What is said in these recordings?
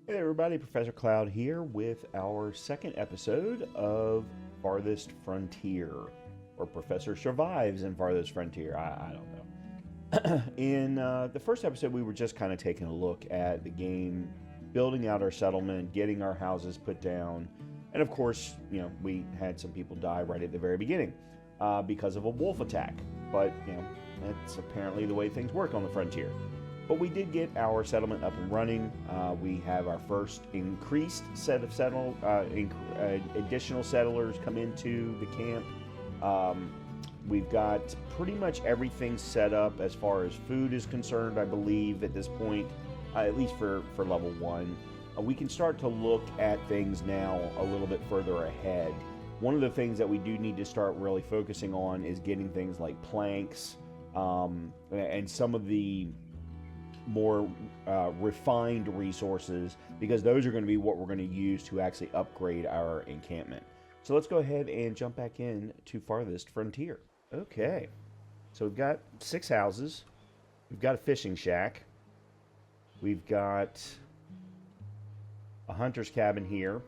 Hey everybody, Professor Cloud here with our second episode of Farthest Frontier, or Professor Survives in Farthest Frontier. I don't know. In the first episode, we were just kind of taking a look at the game, building out our settlement, getting our houses put down, and of course, we had some people die right at the very beginning because of a wolf attack. But that's apparently the way things work on the frontier. But we did get our settlement up and running. We have our first increased set of additional settlers come into the camp. We've got pretty much everything set up as far as food is concerned, I believe, at this point, at least for level 1. We can start to look at things now a little bit further ahead. One of the things that we do need to start really focusing on is getting things like planks and some of the more refined resources, because those are going to be what we're going to use to actually upgrade our encampment. So let's go ahead and jump back in to Farthest Frontier. Okay, so we've got 6 houses. We've got a fishing shack. We've got a hunter's cabin here.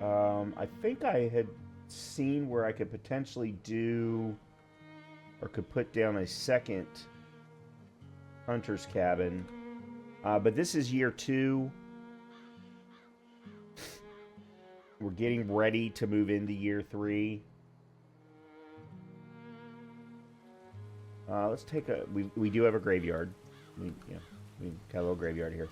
I think I had seen where I could potentially do, or could put down a second hunter's cabin, but this is year 2. We're getting ready to move into year 3. Let's take a. We do have a graveyard. We got a little graveyard here.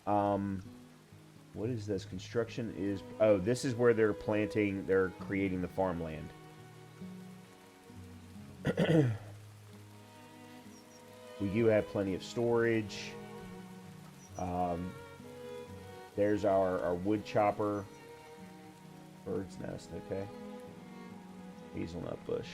What is this? Construction is. Oh, this is where they're planting. They're creating the farmland. We do have plenty of storage. There's our wood chopper. Bird's nest, okay. Hazelnut bush.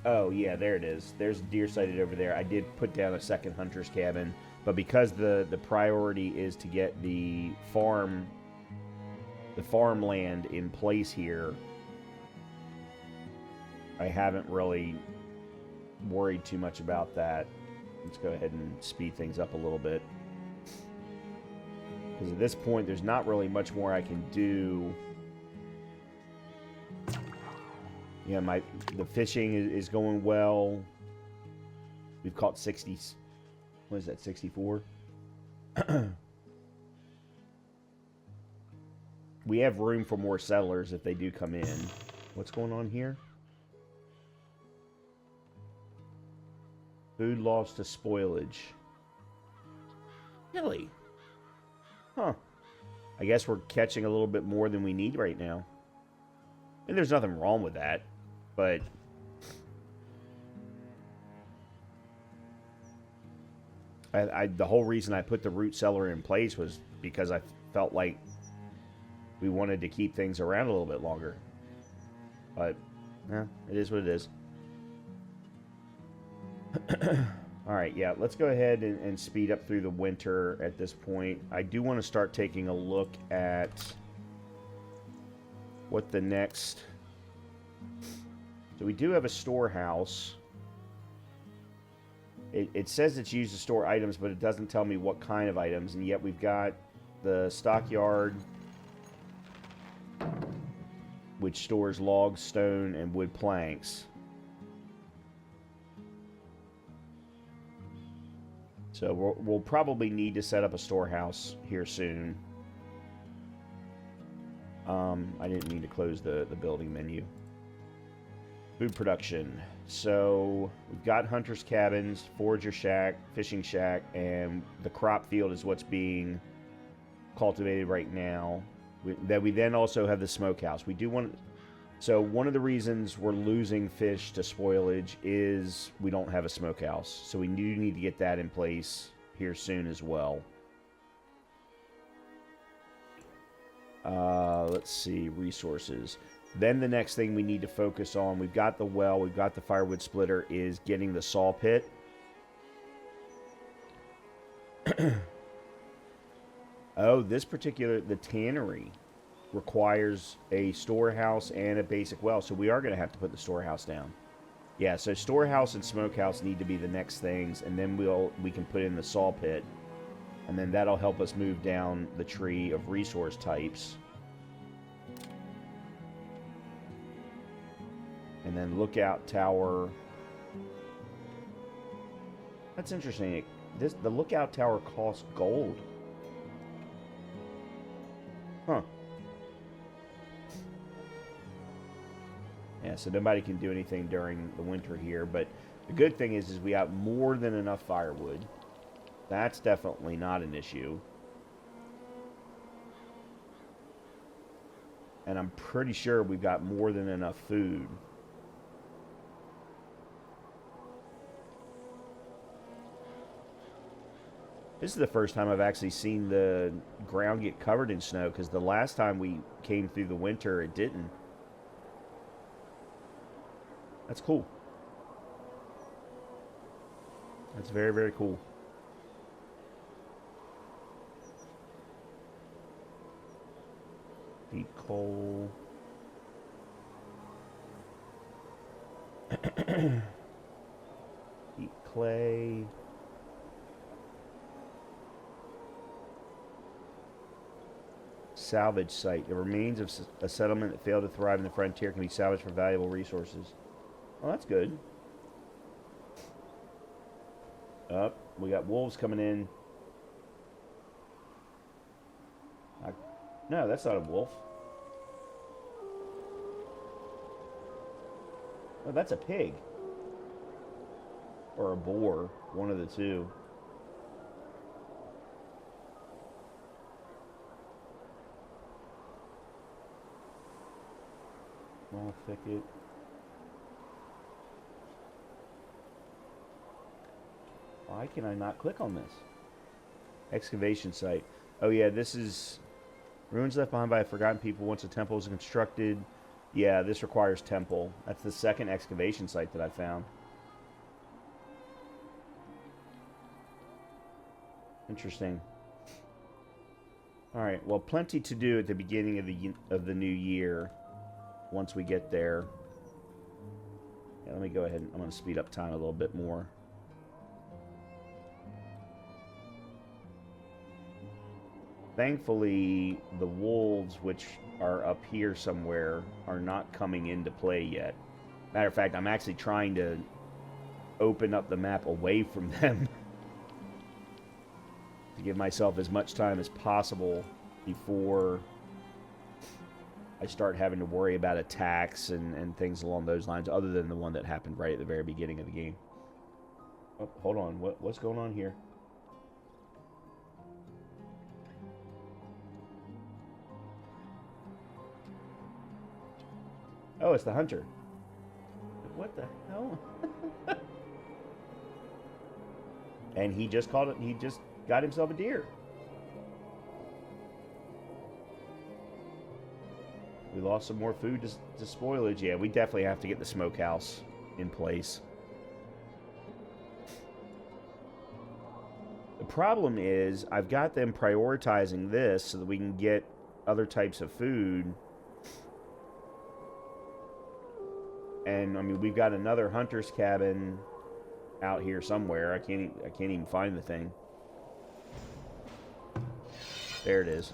Oh, yeah, there it is. There's a deer sighted over there. I did put down a second hunter's cabin, but because the priority is to get the farmland in place here, I haven't really worried too much about that. Let's go ahead and speed things up a little bit. Because at this point, there's not really much more I can do. Yeah, the fishing is going well. We've caught 60. What is that, 64? We have room for more settlers if they do come in. What's going on here? Food loss to spoilage. Really? Huh. I guess we're catching a little bit more than we need right now. And there's nothing wrong with that, but the whole reason I put the root cellar in place was because I felt like we wanted to keep things around a little bit longer. But, it is what it is. Alright, yeah, let's go ahead and speed up through the winter at this point. I do want to start taking a look at what the next... So we do have a storehouse. It says it's used to store items, but it doesn't tell me what kind of items, and yet we've got the stockyard, which stores logs, stone, and wood planks. So we'll probably need to set up a storehouse here soon. I didn't mean to close the building menu. Food production. So we've got hunter's cabins, forager shack, fishing shack, and the crop field is what's being cultivated right now. We then also have the smokehouse. We do want... So one of the reasons we're losing fish to spoilage is we don't have a smokehouse. So we do need to get that in place here soon as well. Let's see, resources. Then the next thing we need to focus on, we've got the well, we've got the firewood splitter, is getting the saw pit. Oh, this particular, the tannery requires a storehouse and a basic well, so we are going to have to put the storehouse down. Yeah, so storehouse and smokehouse need to be the next things, and then we can put in the saw pit, and then that'll help us move down the tree of resource types. And then lookout tower. That's interesting. The lookout tower costs gold. Huh. Yeah, so nobody can do anything during the winter here, but the good thing is we got more than enough firewood. That's definitely not an issue. And I'm pretty sure we've got more than enough food. This is the first time I've actually seen the ground get covered in snow, because the last time we came through the winter, it didn't. That's cool. That's very, very cool. Deep coal. Deep clay. Salvage site. The remains of a settlement that failed to thrive in the frontier can be salvaged for valuable resources. Well, that's good. We got wolves coming in. No, that's not a wolf. Oh, that's a pig. Or a boar. One of the two. Small thicket. Why can I not click on this? Excavation site. Oh yeah, this is ruins left behind by a forgotten people once a temple was constructed. Yeah, this requires temple. That's the second excavation site that I found. Interesting. All right. Well, plenty to do at the beginning of the new year. Once we get there. Yeah, let me go ahead and I'm going to speed up time a little bit more. Thankfully, the wolves, which are up here somewhere, are not coming into play yet. Matter of fact, I'm actually trying to open up the map away from them to give myself as much time as possible before I start having to worry about attacks and things along those lines, other than the one that happened right at the very beginning of the game. Oh, hold on. What's going on here? Oh, it's the hunter. What the hell? And he just caught it. He just got himself a deer. We lost some more food to spoilage. Yeah, we definitely have to get the smokehouse in place. The problem is I've got them prioritizing this so that we can get other types of food. And I mean, we've got another hunter's cabin out here somewhere. I can't even find the thing. There it is.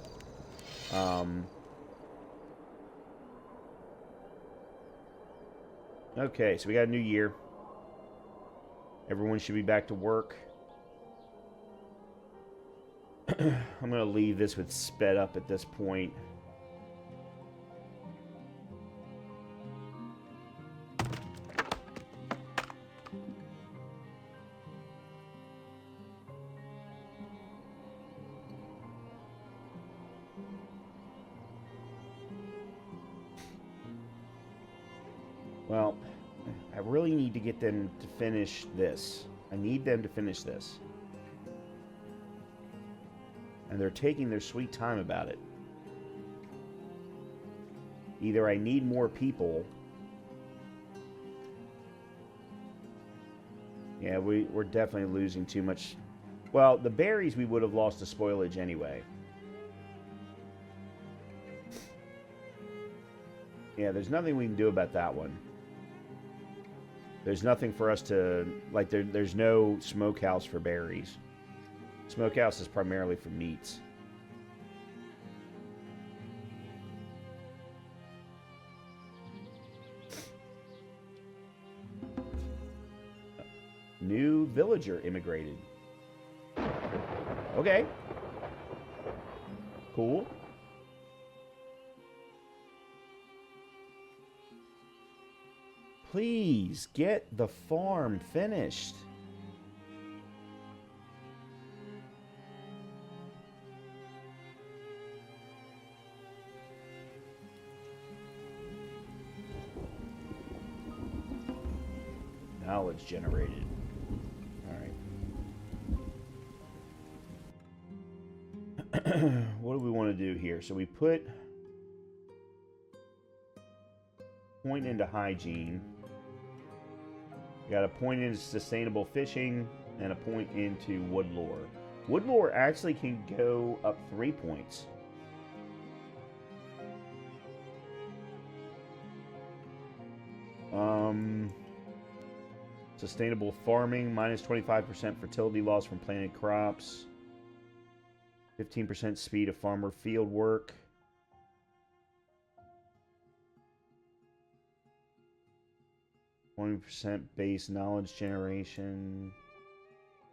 Okay, so we got a new year. Everyone should be back to work. I'm going to leave this with sped up at this point. Well, I really need to get them to finish this. I need them to finish this. And they're taking their sweet time about it. Either I need more people. Yeah, we're definitely losing too much. Well, the berries we would have lost to spoilage anyway. Yeah, there's nothing we can do about that one. There's nothing for us to, like, there's no smokehouse for berries. Smokehouse is primarily for meats. New villager immigrated. Okay. Cool. Please get the farm finished. Knowledge generated. What do we want to do here? So we put point into hygiene. We got a point into sustainable fishing and a point into wood lore. Wood lore actually can go up 3 points. Sustainable farming, minus 25% fertility loss from planted crops. 15% speed of farmer field work. %, base knowledge generation.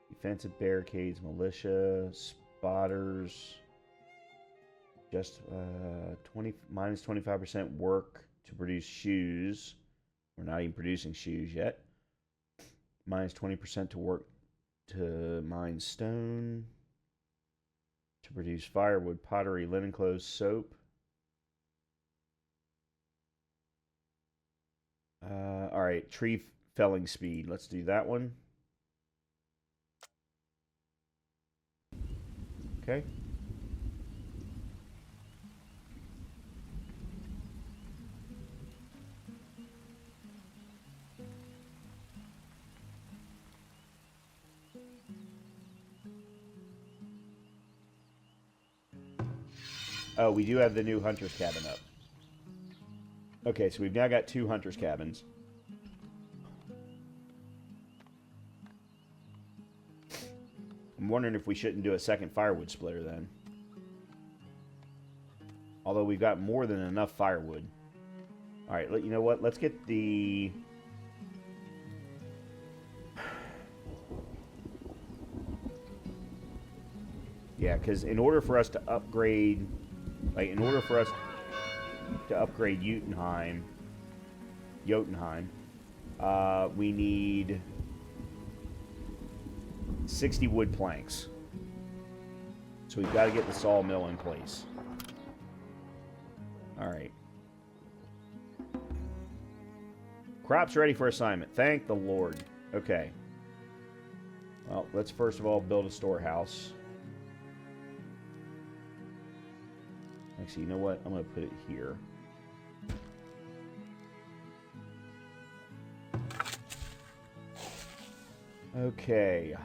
Defensive barricades, militia, spotters. Just minus 25% work to produce shoes. We're not even producing shoes yet. Minus 20% to work to mine stone. To produce firewood, pottery, linen clothes, soap. All right, tree felling speed. Let's do that one. Okay. Oh, we do have the new hunter's cabin up. Okay, so we've now got 2 hunter's cabins. I'm wondering if we shouldn't do a second firewood splitter then. Although we've got more than enough firewood. Alright, you know what? Let's get the... Yeah, because in order for us to upgrade... Like, in order for us to upgrade Jotunheim, we need 60 wood planks. So we've got to get the sawmill in place. Alright. Crops ready for assignment. Thank the Lord. Okay. Well, let's first of all build a storehouse. Actually, you know what? I'm going to put it here. Okay.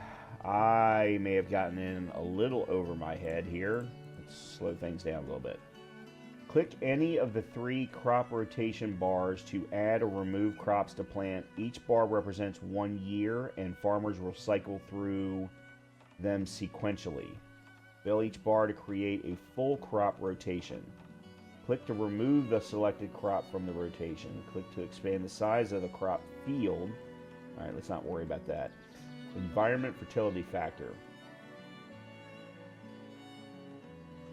I may have gotten in a little over my head here. Let's slow things down a little bit. Click any of the 3 crop rotation bars to add or remove crops to plant. Each bar represents 1 year, and farmers will cycle through them sequentially. Fill each bar to create a full crop rotation. Click to remove the selected crop from the rotation. Click to expand the size of the crop field. Alright, let's not worry about that. Environment fertility factor.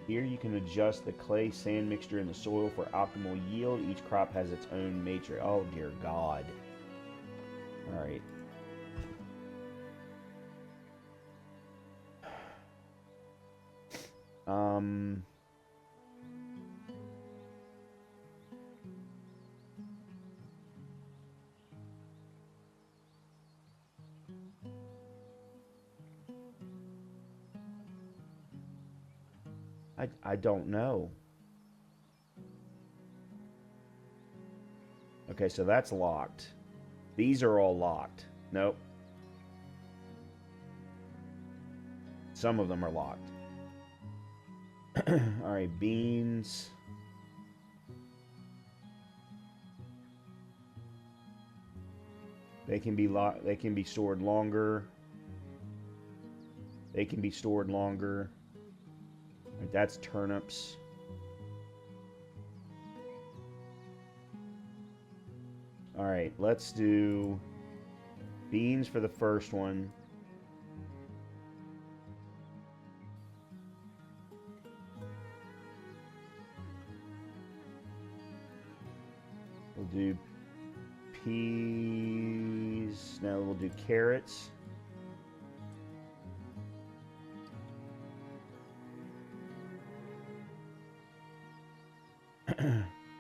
Here you can adjust the clay sand mixture in the soil for optimal yield. Each crop has its own matrix. Oh dear God. Alright. I don't know. Okay, so that's locked. These are all locked. Nope. Some of them are locked. Alright, beans. They can be stored longer. They can be stored longer. Right, that's turnips. All right, let's do beans for the first one. We'll do peas. Now we'll do carrots.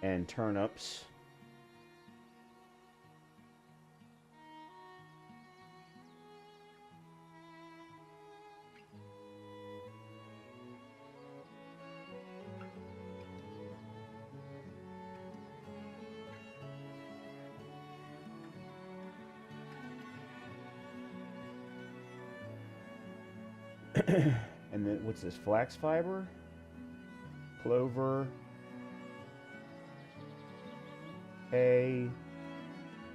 And turnips. And then what's this? Flax fiber, clover, hay,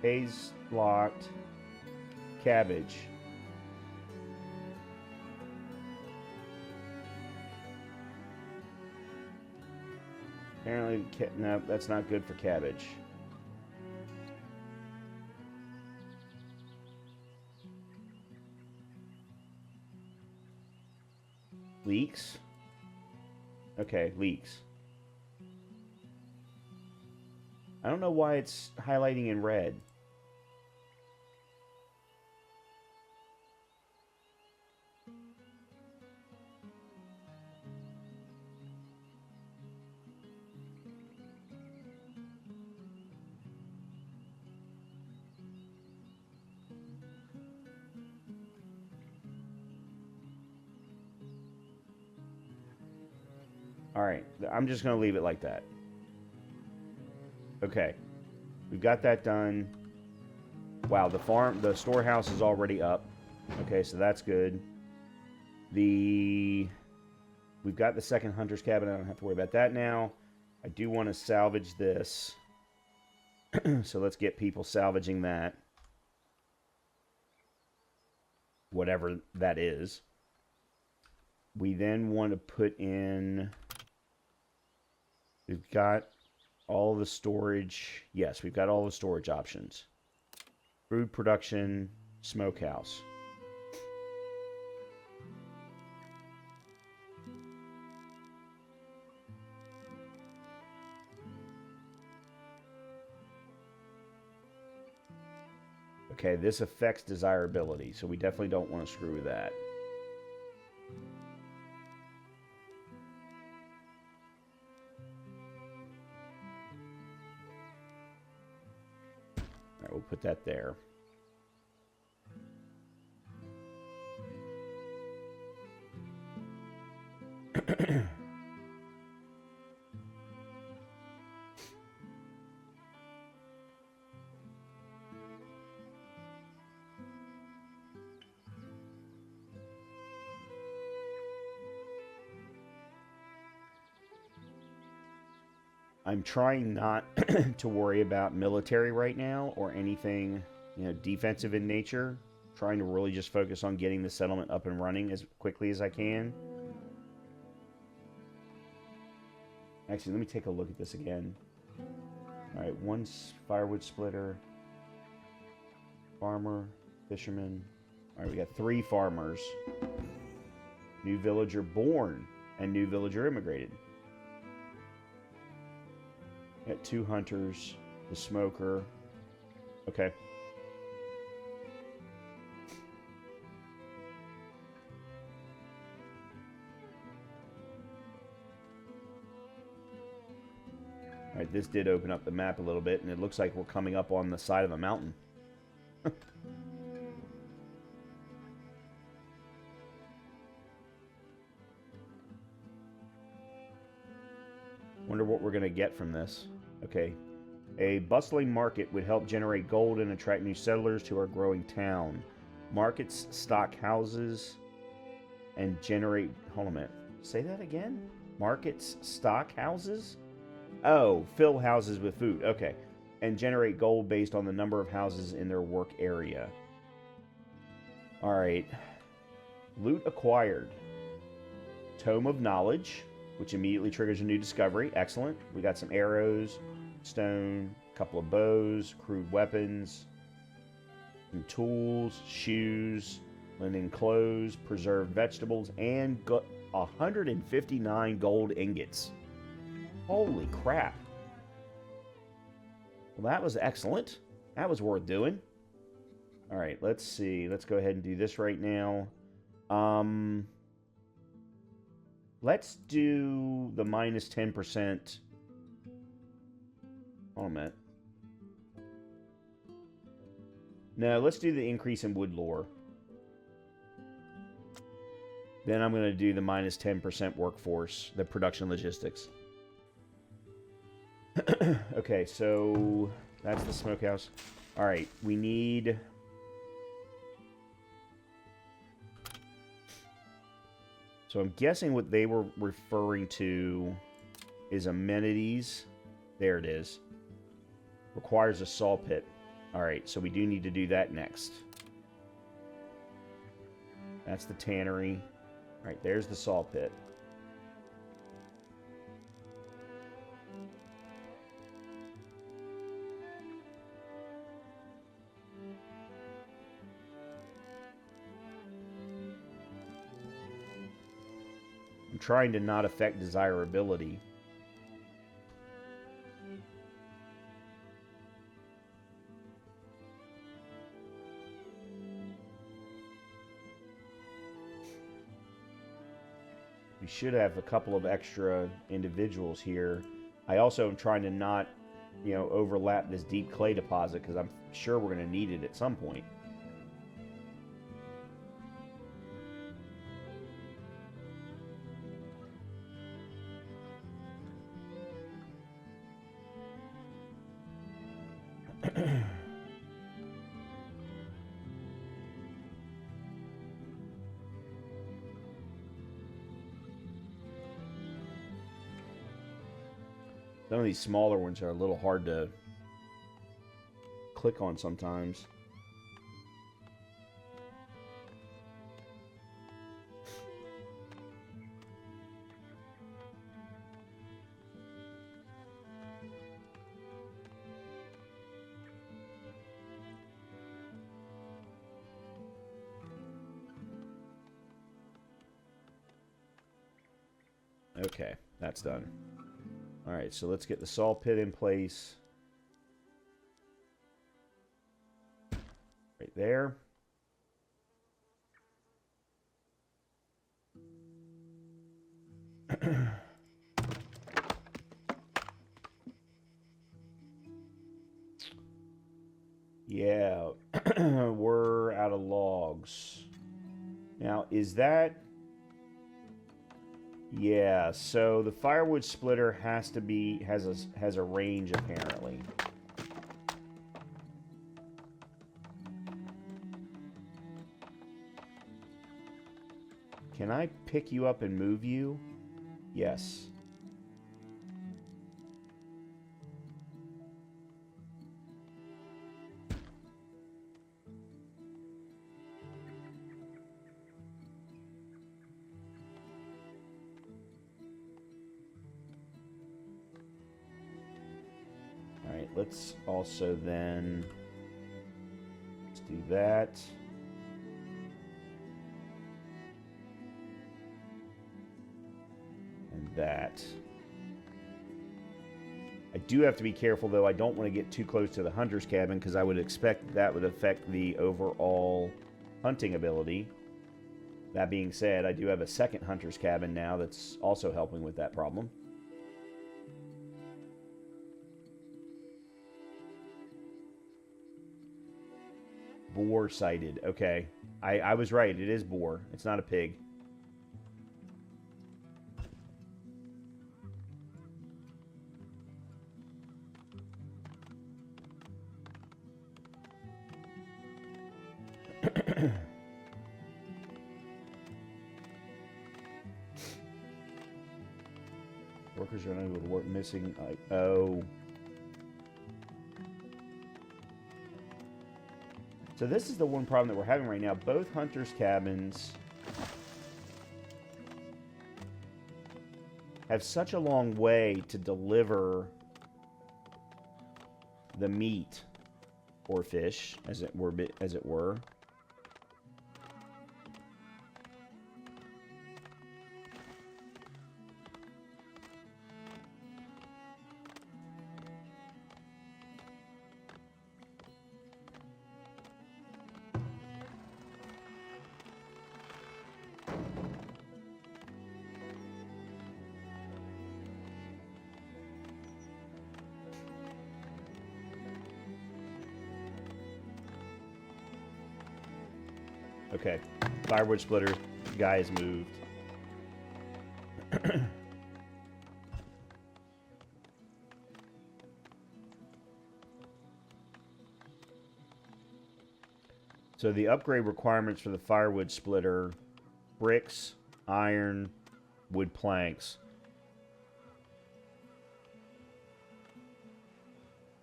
hay's locked, cabbage. Apparently, no, that's not good for cabbage. Leeks? Okay, leeks. I don't know why it's highlighting in red. All right, I'm just going to leave it like that. Okay, we've got that done. Wow, the storehouse is already up. Okay, so that's good. We've got the second hunter's cabin. I don't have to worry about that now. I do want to salvage this. So let's get people salvaging that. Whatever that is. We then want to put in... We've got all the storage. Yes, we've got all the storage options. Food production, smokehouse. Okay, this affects desirability, so we definitely don't want to screw with that. All right, we'll put that there. I'm trying not to worry about military right now or anything, defensive in nature. Trying to really just focus on getting the settlement up and running as quickly as I can. Actually, let me take a look at this again. All right, one firewood splitter, farmer, fisherman. All right, we got 3 farmers. New villager born and new villager immigrated. Got 2 hunters, the smoker. Okay. All right, this did open up the map a little bit, and it looks like we're coming up on the side of a mountain. Wonder what we're going to get from this. Okay. A bustling market would help generate gold and attract new settlers to our growing town. Markets stock houses and generate... Hold on a minute. Say that again? Markets stock houses? Oh, fill houses with food. Okay. and generate gold based on the number of houses in their work area. Alright. Loot acquired. Tome of Knowledge, which immediately triggers a new discovery. Excellent. We got some arrows, stone, a couple of bows, crude weapons, some tools, shoes, linen clothes, preserved vegetables, and 159 gold ingots. Holy crap. Well, that was excellent. That was worth doing. All right, let's see. Let's go ahead and do this right now. Let's do the minus 10%. Hold on a minute. No, let's do the increase in wood lore. Then I'm going to do the minus 10% workforce, the production logistics. Okay, so that's the smokehouse. All right, we need... So I'm guessing what they were referring to is amenities. There it is. Requires a saw pit. All right, so we do need to do that next. That's the tannery. All right, there's the saw pit. I'm trying to not affect desirability. We should have a couple of extra individuals here. I also am trying to not, overlap this deep clay deposit because I'm sure we're going to need it at some point. Some of these smaller ones are a little hard to click on sometimes. Okay, that's done. All right, so let's get the saw pit in place. Right there. Yeah, we're out of logs. Now, is that... Yeah, so the firewood splitter has to be has a range apparently. Can I pick you up and move you? Yes. Let's also then let's do that. And that. I do have to be careful though. I don't want to get too close to the hunter's cabin because I would expect that would affect the overall hunting ability. That being said, I do have a second hunter's cabin now that's also helping with that problem. Boar sighted. Okay. I was right. It is boar. It's not a pig. Workers are unable to work missing. Oh. So this is the one problem that we're having right now. Both hunters' cabins have such a long way to deliver the meat or fish, as it were. Okay, firewood splitter guy has moved. So the upgrade requirements for the firewood splitter: bricks, iron, wood planks,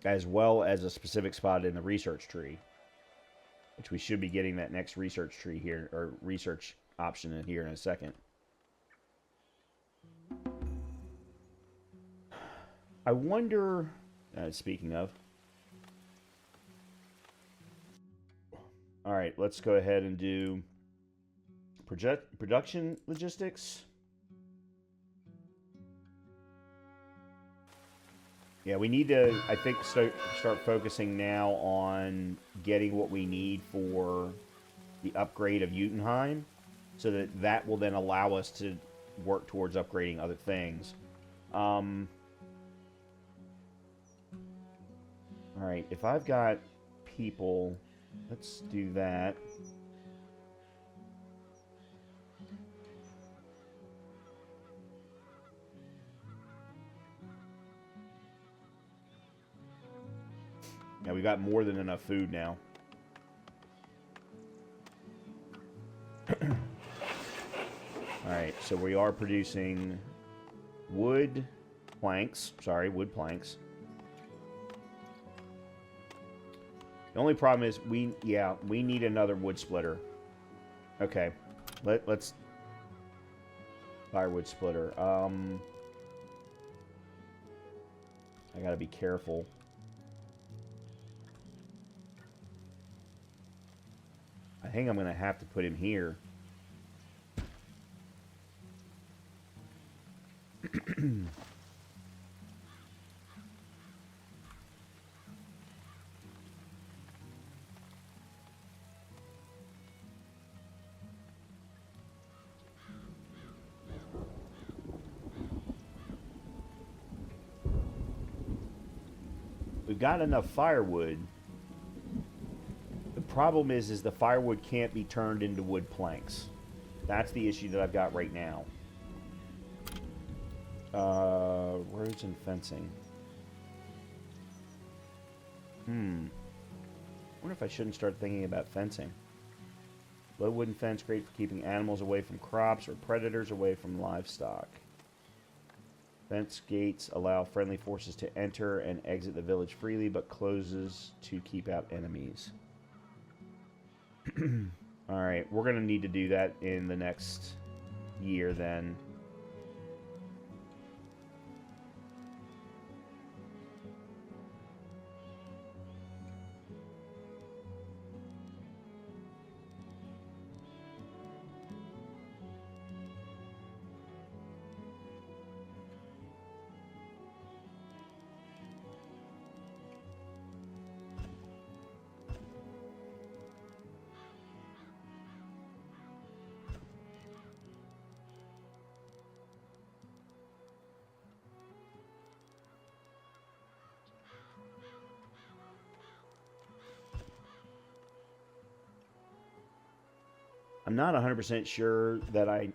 as well as a specific spot in the research tree, which we should be getting that next research tree here, or research option in here in a second. I wonder, speaking of, all right, let's go ahead and do production logistics. Yeah, we need to, I think, start focusing now on getting what we need for the upgrade of Utenheim, so that will then allow us to work towards upgrading other things. All right, if I've got people, let's do that. Yeah, we got more than enough food now. Alright, so we are producing wood planks. Wood planks. The only problem is we need another wood splitter. Okay. Let's firewood splitter. I gotta be careful. I think I'm gonna have to put him here. We've got enough firewood. The problem is the firewood can't be turned into wood planks. That's the issue that I've got right now. Roads and fencing. I wonder if I shouldn't start thinking about fencing. Low wooden fence, great for keeping animals away from crops or predators away from livestock. Fence gates allow friendly forces to enter and exit the village freely, but closes to keep out enemies. Alright, we're going to need to do that in the next year then. I'm not 100% sure that I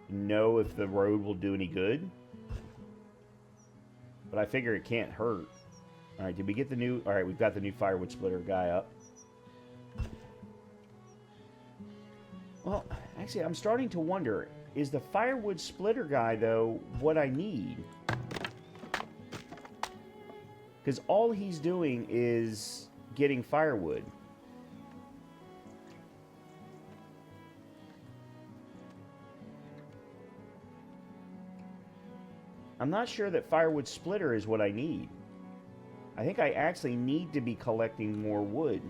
know if the road will do any good. But I figure it can't hurt. Alright, did we get the new... Alright, we've got the new firewood splitter guy up. Well, actually, I'm starting to wonder, is the firewood splitter guy, though, what I need? Because all he's doing is getting firewood. I'm not sure that firewood splitter is what I need. I think I actually need to be collecting more wood.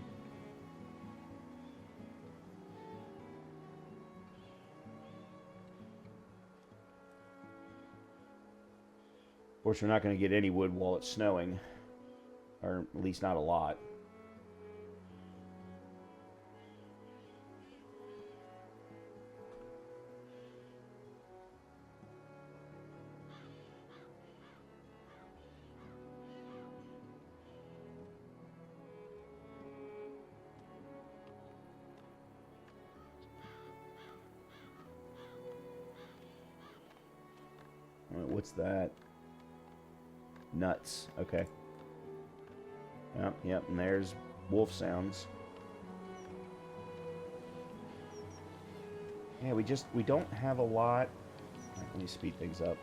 Of course, we're not going to get any wood while it's snowing. Or at least not a lot. What's that? Nuts. Okay. Yep, and there's wolf sounds. Yeah, we don't have a lot. Right, let me speed things up.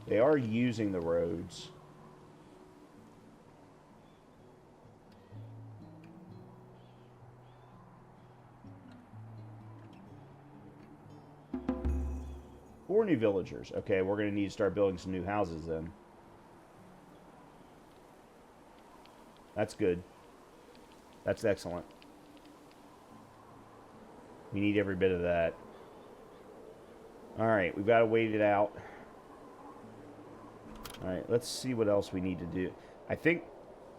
They are using the roads. Four new villagers. Okay, we're going to need to start building some new houses then. That's good. That's excellent. We need every bit of that. Alright, we've got to wait it out. Alright, let's see what else we need to do. I think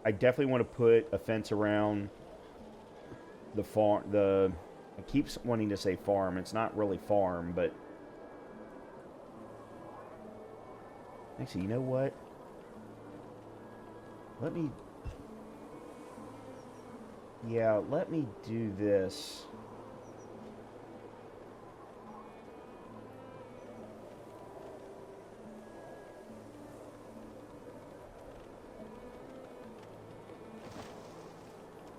I definitely want to put a fence around the farm. I keep wanting to say farm. It's not really farm, but... Actually, you know what? Let me do this.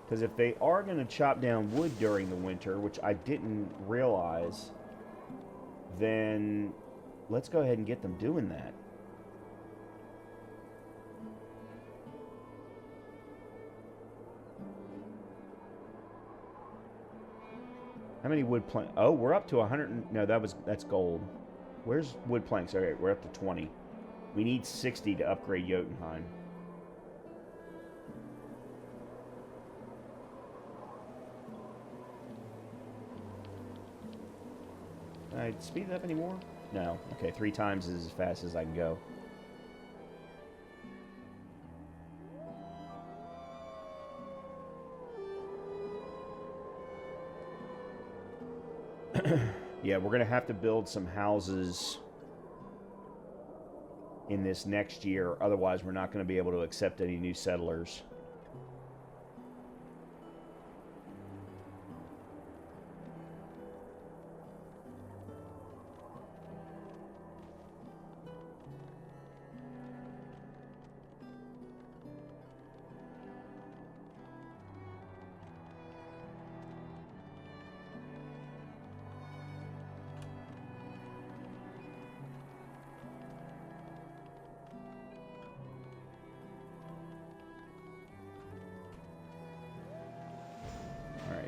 Because if they are going to chop down wood during the winter, which I didn't realize, then let's go ahead and get them doing that. How many wood planks? Oh, we're up to 100. No, that's gold. Where's wood planks? Okay, we're up to 20. We need 60 to upgrade Jotunheim. Can I speed it up anymore? No. Okay, 3 times is as fast as I can go. Yeah, we're going to have to build some houses in this next year. Otherwise, we're not going to be able to accept any new settlers.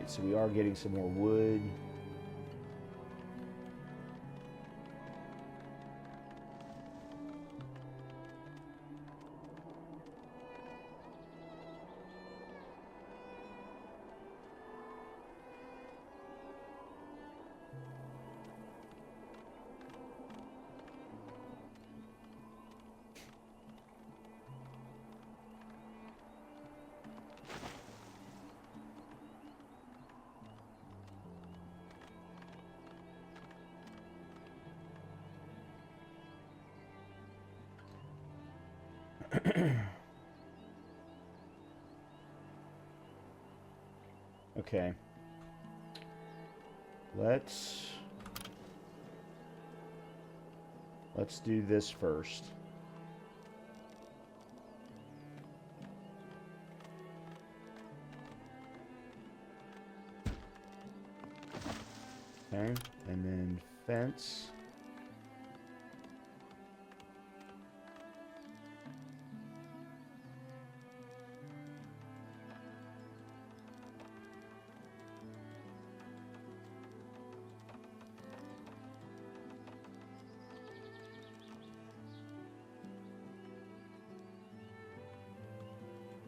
So we are getting some more wood. Okay. Let's do this first. Okay, and then fence.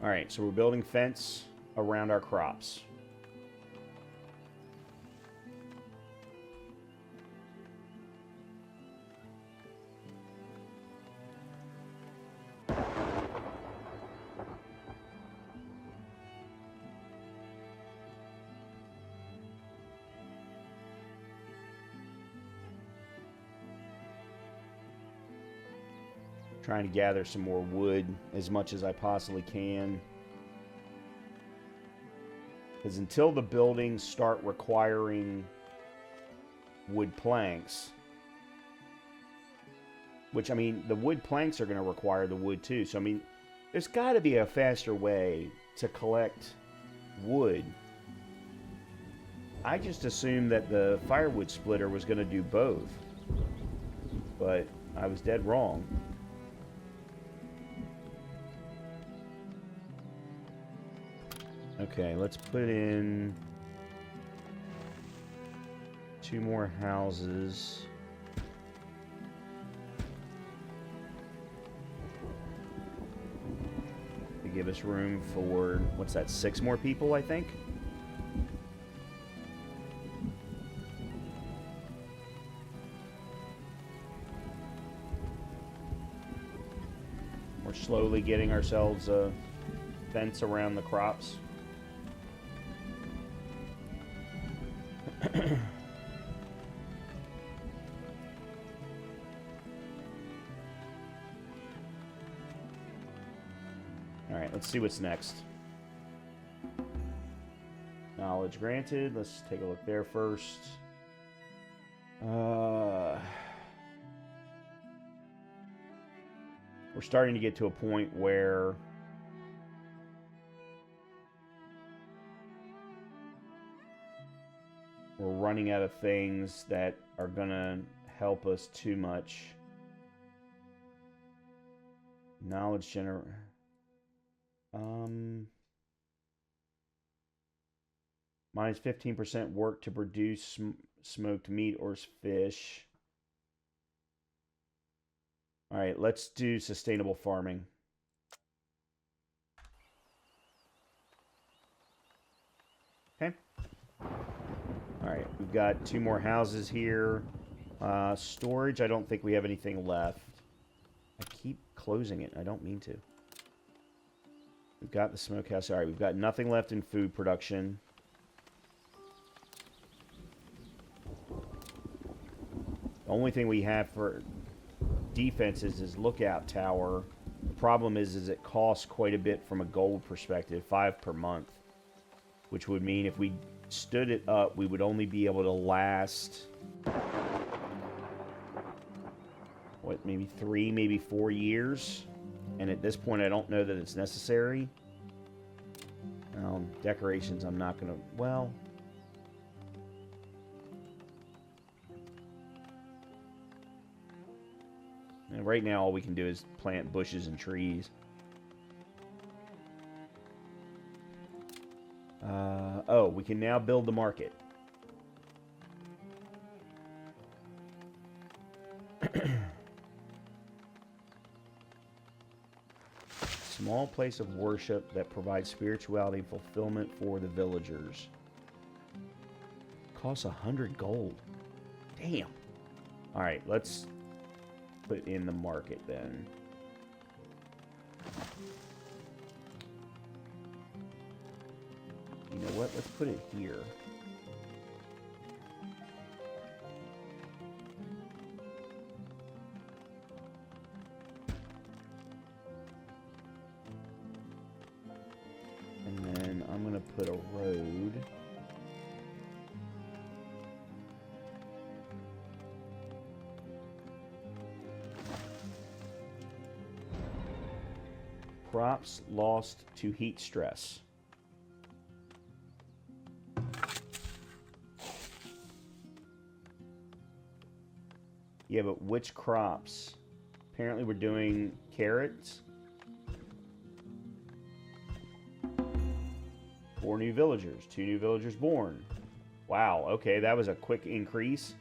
All right, so we're building fence around our crops. Trying to gather some more wood as much as I possibly can. Because until the buildings start requiring wood planks, which, I mean, the wood planks are going to require the wood too. So, I mean, there's got to be a faster way to collect wood. I just assumed that the firewood splitter was going to do both. But I was dead wrong. Okay, let's put in 2 more houses. To give us room for, what's that, 6 more people, I think? We're slowly getting ourselves a fence around the crops. Alright, let's see what's next. Knowledge granted. Let's take a look there first. We're starting to get to a point where we're running out of things that are gonna help us too much. Knowledge minus 15% work to produce smoked meat or fish. All right, let's do sustainable farming. Okay. All right, we've got 2 more houses here. Storage, I don't think we have anything left. I keep closing it. I don't mean to. We've got the smokehouse. All right, we've got nothing left in food production. The only thing we have for defenses is lookout tower. The problem is it costs quite a bit from a gold perspective, 5 per month, which would mean if we stood it up, we would only be able to last, what, maybe 3, maybe 4 years. And at this point, I don't know that it's necessary. Decorations, I'm not going to... Well... And right now, all we can do is plant bushes and trees. Oh, we can now build the market. Small place of worship that provides spirituality and fulfillment for the villagers. Costs 100 gold. Damn. All right, let's put in the market then. You know what? Let's put it here. And then I'm going to put a road. Crops lost to heat stress. Yeah, but which crops? Apparently we're doing carrots. 4 new villagers. 2 new villagers born. Wow, okay, that was a quick increase.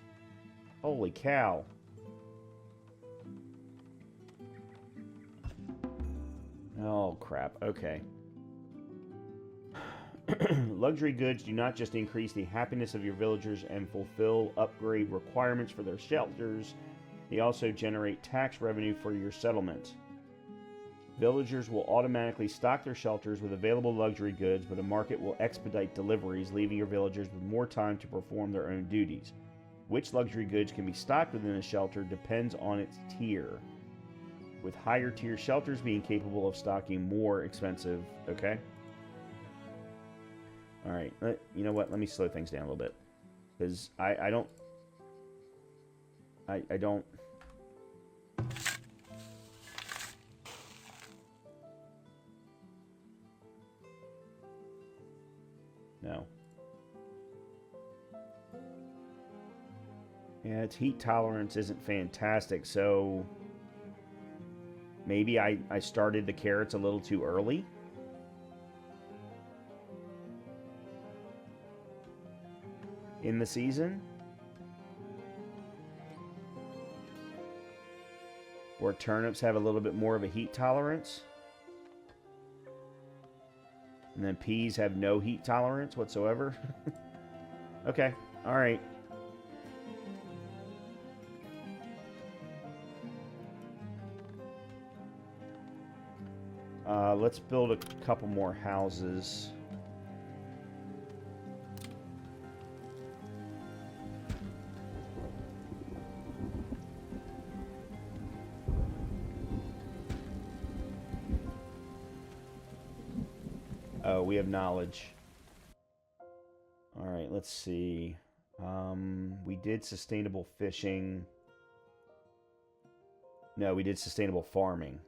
Holy cow. Oh, crap. Okay. Luxury goods do not just increase the happiness of your villagers and fulfill upgrade requirements for their shelters, they also generate tax revenue for your settlement. Villagers will automatically stock their shelters with available luxury goods, but a market will expedite deliveries, leaving your villagers with more time to perform their own duties. Which luxury goods can be stocked within a shelter depends on its tier, with higher tier shelters being capable of stocking more expensive. Okay. All right. You know what? Let me slow things down a little bit, because I don't. No. Yeah, its heat tolerance isn't fantastic, so maybe I started the carrots a little too early. In the season. Where turnips have a little bit more of a heat tolerance. And then peas have no heat tolerance whatsoever. Okay, alright. Let's build a couple more houses. Oh, we have knowledge. Alright, let's see. We did sustainable fishing. No, we did sustainable farming.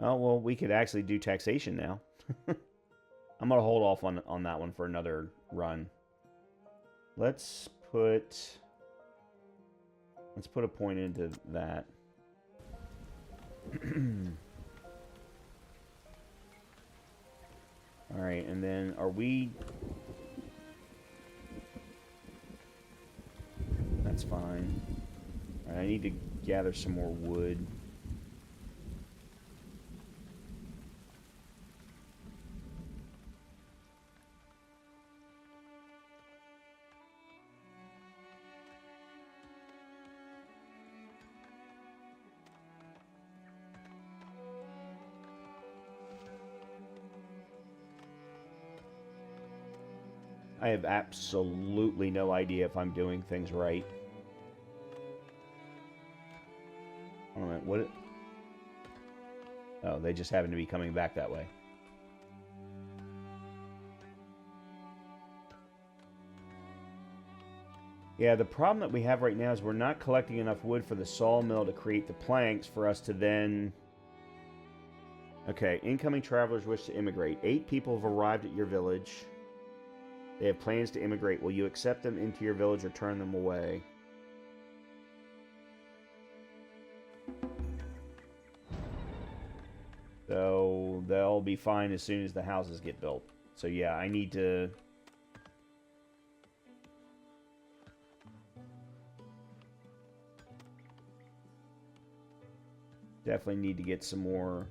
Oh, well, we could actually do taxation now. I'm going to hold off on that one for another run. Let's put a point into that. All right, and then are we... That's fine. All right, I need to gather some more wood. I have absolutely no idea if I'm doing things right. Hold on a minute, what? Oh, they just happen to be coming back that way. Yeah, the problem that we have right now is we're not collecting enough wood for the sawmill to create the planks for us to then... Okay, incoming travelers wish to immigrate. 8 people have arrived at your village. They have plans to immigrate. Will you accept them into your village or turn them away? So they'll be fine as soon as the houses get built. So yeah, I need to... Definitely need to get some more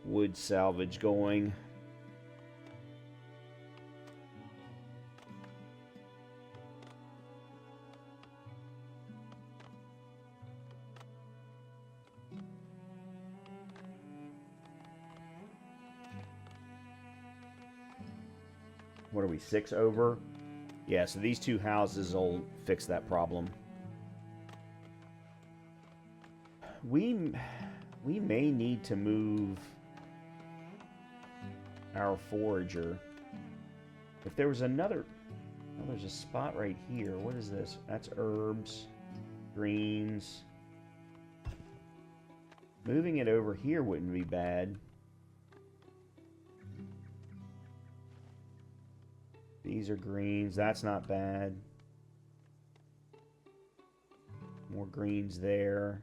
wood salvage going. What are we, 6 over? Yeah, so these 2 houses will fix that problem. We may need to move our forager. If there was another... Oh, there's a spot right here. What is this? That's herbs. Greens. Moving it over here wouldn't be bad. These are greens. That's not bad. More greens there.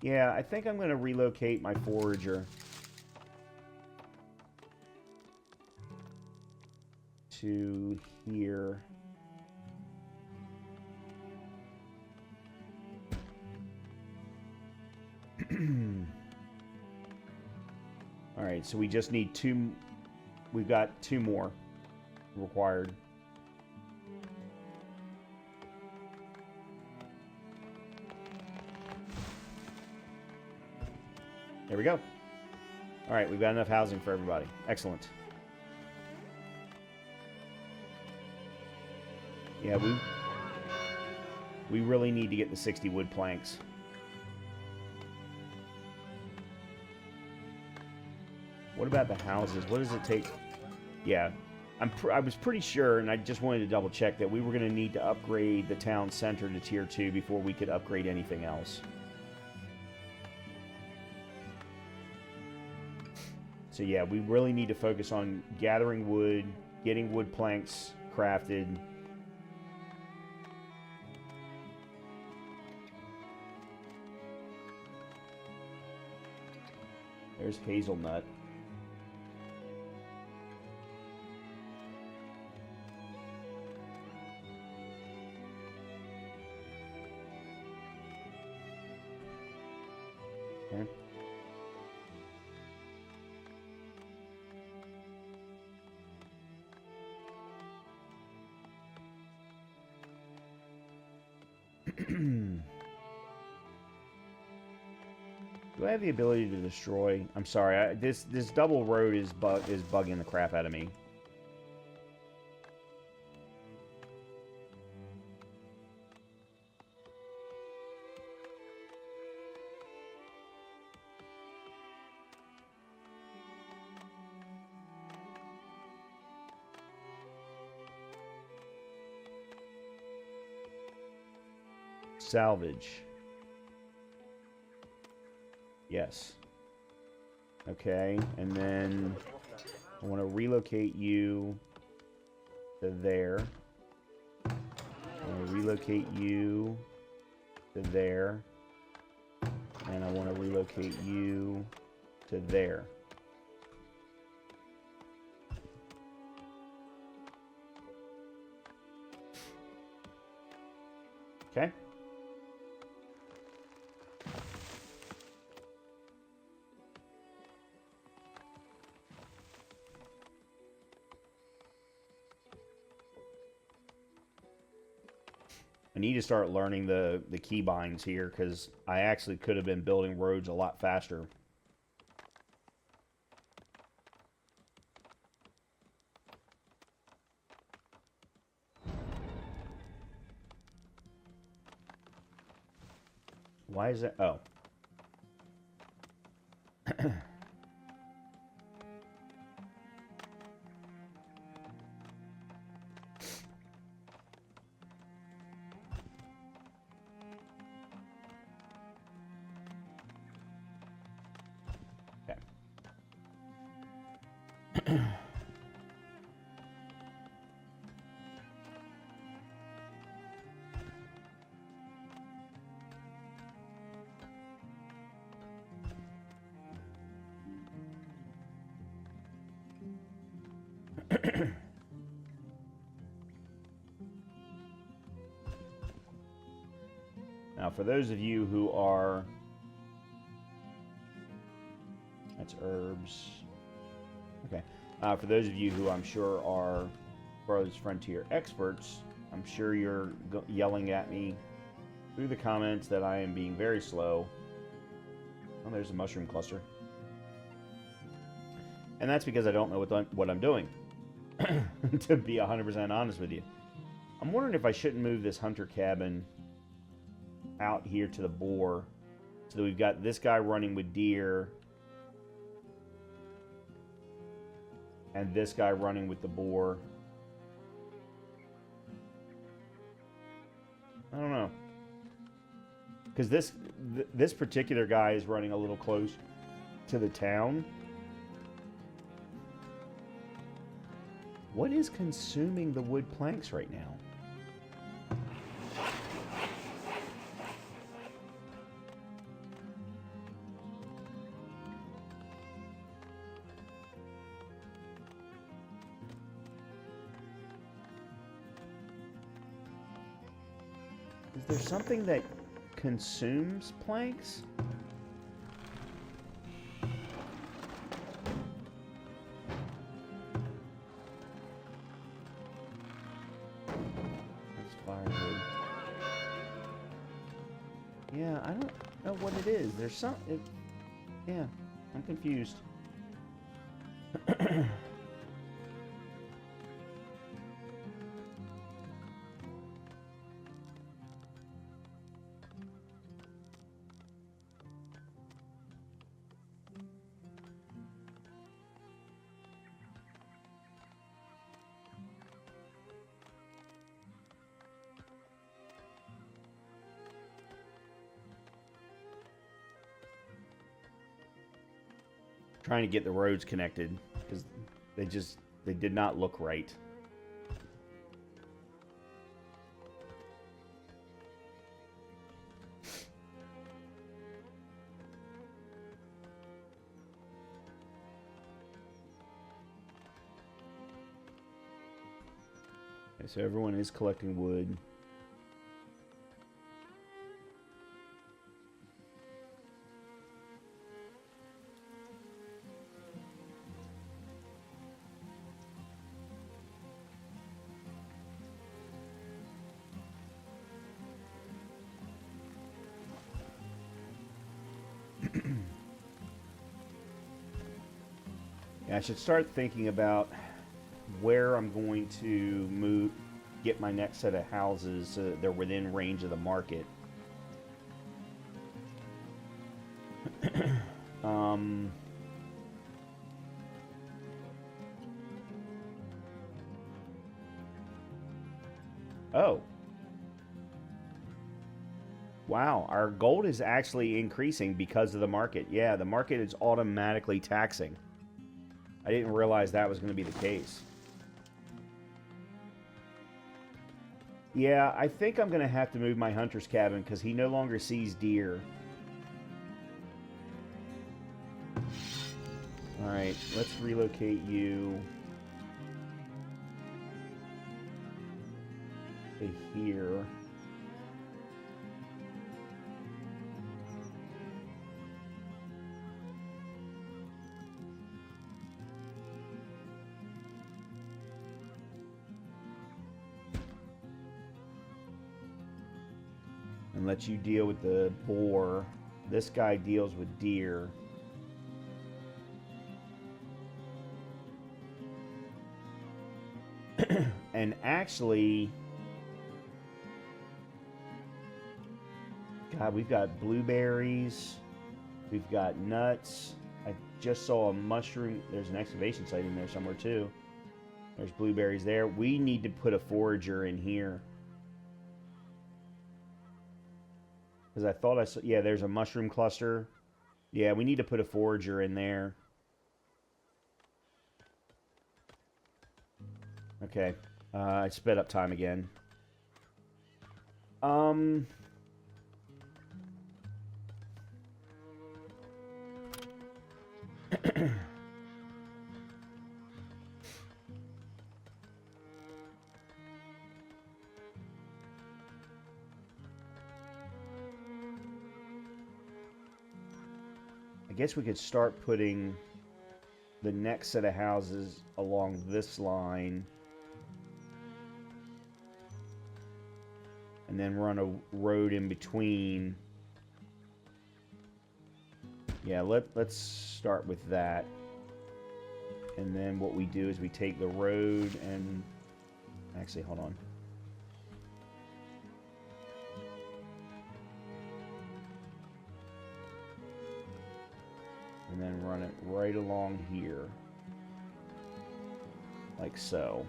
Yeah, I think I'm going to relocate my forager to here. All right, so we just need two. We've got two more required. There we go. All right, we've got enough housing for everybody. Excellent. Yeah, we really need to get the 60 wood planks. What about the houses? What does it take? Yeah, I was pretty sure, and I just wanted to double check that we were going to need to upgrade the town center to tier 2 before we could upgrade anything else. So yeah, we really need to focus on gathering wood, getting wood planks crafted. There's hazelnut. Okay. Do I have the ability to destroy? I'm sorry, this double road is bugging the crap out of me. Salvage. Yes. Okay, and then I want to relocate you to there. I want to relocate you to there. And I want to relocate you to there. Okay. I need to start learning the keybinds here, because I actually could have been building roads a lot faster. Why is that? Oh. Now, for those of you who are... That's herbs. Okay. For those of you who I'm sure are Farthest Frontier experts, I'm sure you're yelling at me through the comments that I am being very slow. Oh, there's a mushroom cluster. And that's because I don't know what I'm doing, to be 100% honest with you. I'm wondering if I shouldn't move this hunter cabin out here to the boar, so that we've got this guy running with deer and this guy running with the boar. I don't know. Because this particular guy is running a little close to the town. What is consuming the wood planks right now? Is there something that consumes planks? That's firewood. Yeah, I don't know what it is. There's some... yeah, I'm confused. Trying to get the roads connected because they did not look right. Okay, so everyone is collecting wood. I should start thinking about where I'm going to get my next set of houses so that they're within range of the market. Oh. Wow, our gold is actually increasing because of the market. Yeah, the market is automatically taxing. I didn't realize that was going to be the case. Yeah, I think I'm going to have to move my hunter's cabin because he no longer sees deer. Alright, let's relocate you to here. And let you deal with the boar. This guy deals with deer. And actually, God, we've got blueberries. We've got nuts. I just saw a mushroom. There's an excavation site in there somewhere too. There's blueberries there. We need to put a forager in here. Because I thought I saw... yeah, there's a mushroom cluster. Yeah, we need to put a forager in there. Okay. I sped up time again. I guess we could start putting the next set of houses along this line. And then run a road in between. Yeah, let's start with that. And then what we do is we take the road and... actually, hold on. And then run it right along here. Like so.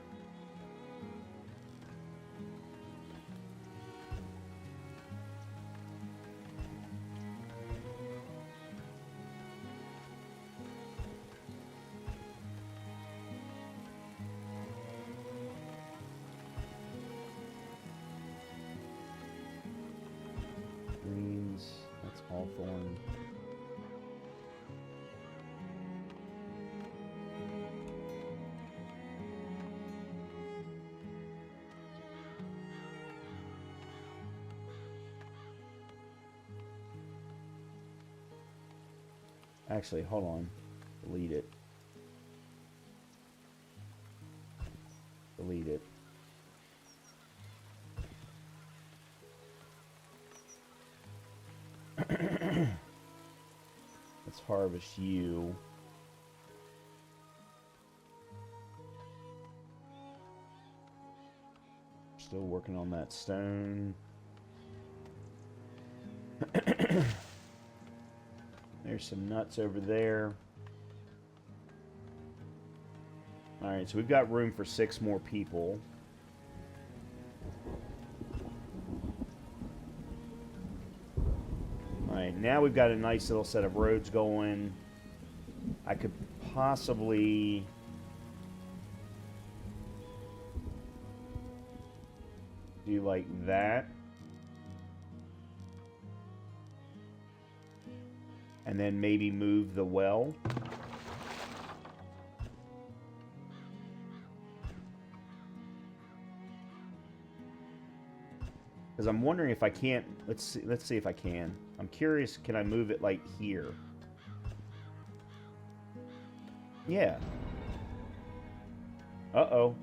Hawthorne. Actually, hold on. Delete it. Delete it. Let's harvest you. Still working on that stone. There's some nuts over there. Alright, so we've got room for 6 more people. Alright, now we've got a nice little set of roads going. I could possibly... do like that. And then maybe move the well. Because I'm wondering if I can't... Let's see if I can. I'm curious, can I move it like here? Yeah. Uh-oh.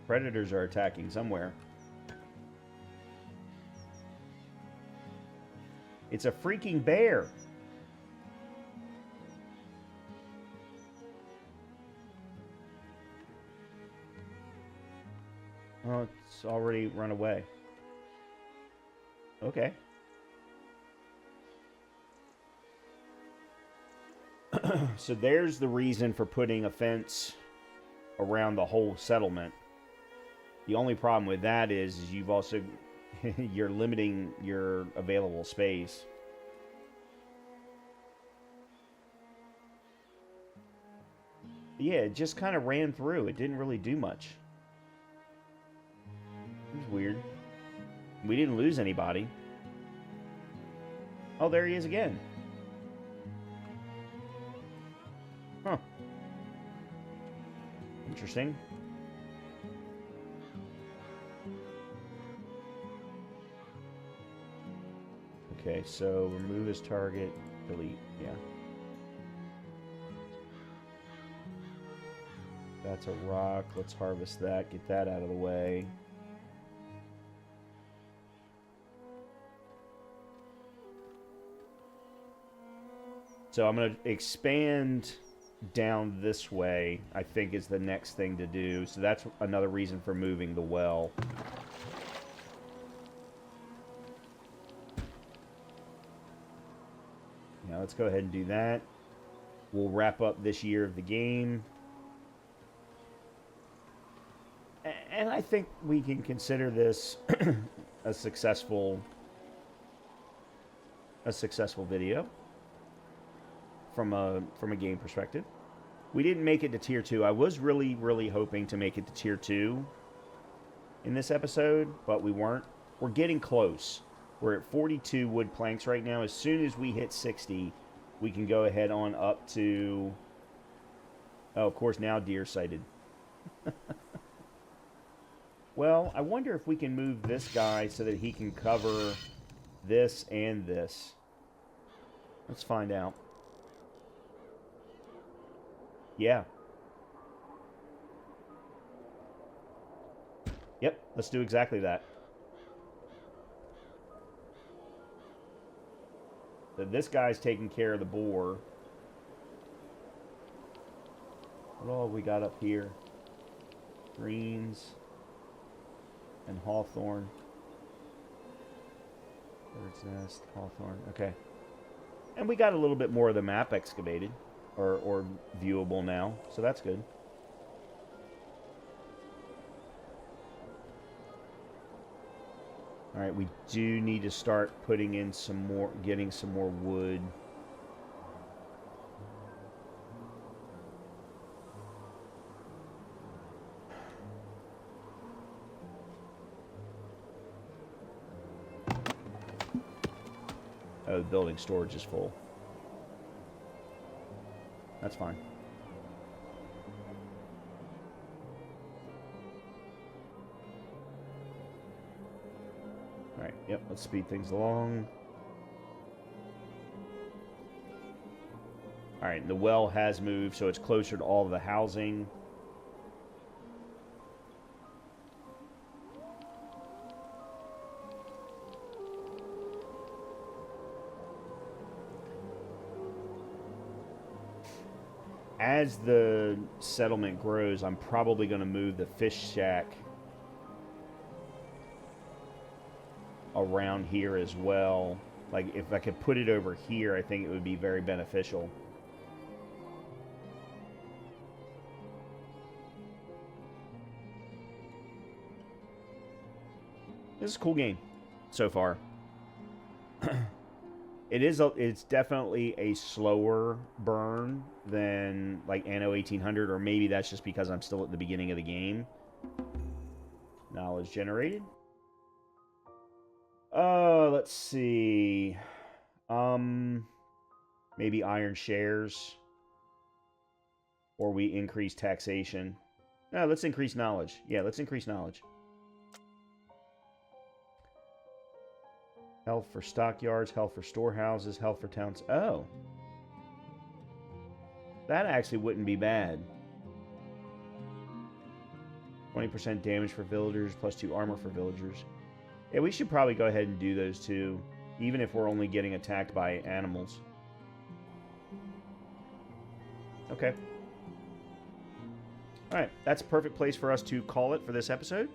Predators are attacking somewhere. It's a freaking bear. Oh, it's already run away. Okay. So there's the reason for putting a fence around the whole settlement. The only problem with that is you've also... you're limiting your available space. Yeah, it just kind of ran through. It didn't really do much. It was weird. We didn't lose anybody. Oh, there he is again. Huh. Interesting. Okay, so remove his target, delete, yeah. That's a rock, let's harvest that, get that out of the way. So I'm going to expand down this way, I think is the next thing to do. So that's another reason for moving the well. Now let's go ahead and do that. We'll wrap up this year of the game. And I think we can consider this a successful video from a game perspective. We didn't make it to tier 2. I was really hoping to make it to tier 2 in this episode, but we weren't. We're getting close. We're at 42 wood planks right now. As soon as we hit 60, we can go ahead on up to... Oh, of course, now deer sighted. Well, I wonder if we can move this guy so that he can cover this and this. Let's find out. Yeah. Yep, let's do exactly that. So this guy's taking care of the boar. What all have we got up here? Greens and hawthorn. Bird's nest, hawthorn. Okay. And we got a little bit more of the map excavated or viewable now, so that's good. All right, we do need to start putting in some more, getting some more wood. Oh, the building storage is full. That's fine. Alright, yep, let's speed things along. Alright, the well has moved, so it's closer to all of the housing. As the settlement grows, I'm probably going to move the fish shack around here as well. Like, if I could put it over here, I think it would be very beneficial. This is a cool game so far. It's definitely a slower burn than like Anno 1800, or maybe that's just because I'm still at the beginning of the game. Knowledge generated. Let's see. Maybe iron shares, or we increase taxation. No, let's increase knowledge. Yeah, let's increase knowledge. Health for stockyards, health for storehouses, health for towns. Oh. That actually wouldn't be bad. 20% damage for villagers, plus 2 armor for villagers. Yeah, we should probably go ahead and do those two, even if we're only getting attacked by animals. Okay. Alright, that's a perfect place for us to call it for this episode.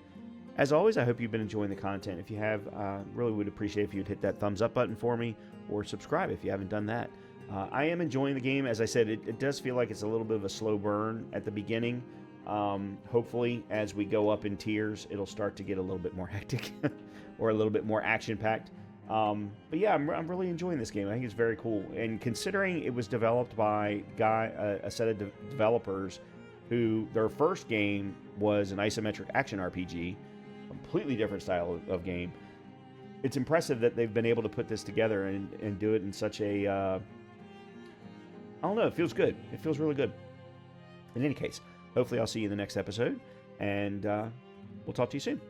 As always, I hope you've been enjoying the content. If you have, really would appreciate if you'd hit that thumbs up button for me, or subscribe if you haven't done that. I am enjoying the game. As I said, it does feel like it's a little bit of a slow burn at the beginning. Hopefully, as we go up in tiers, it'll start to get a little bit more hectic, or a little bit more action-packed. But yeah, I'm really enjoying this game. I think it's very cool. And considering it was developed by a set of developers who, their first game was an isometric action RPG, completely different style of game. It's impressive that they've been able to put this together and do it in such a, I don't know, it feels good. It feels really good. In any case, hopefully I'll see you in the next episode, and we'll talk to you soon.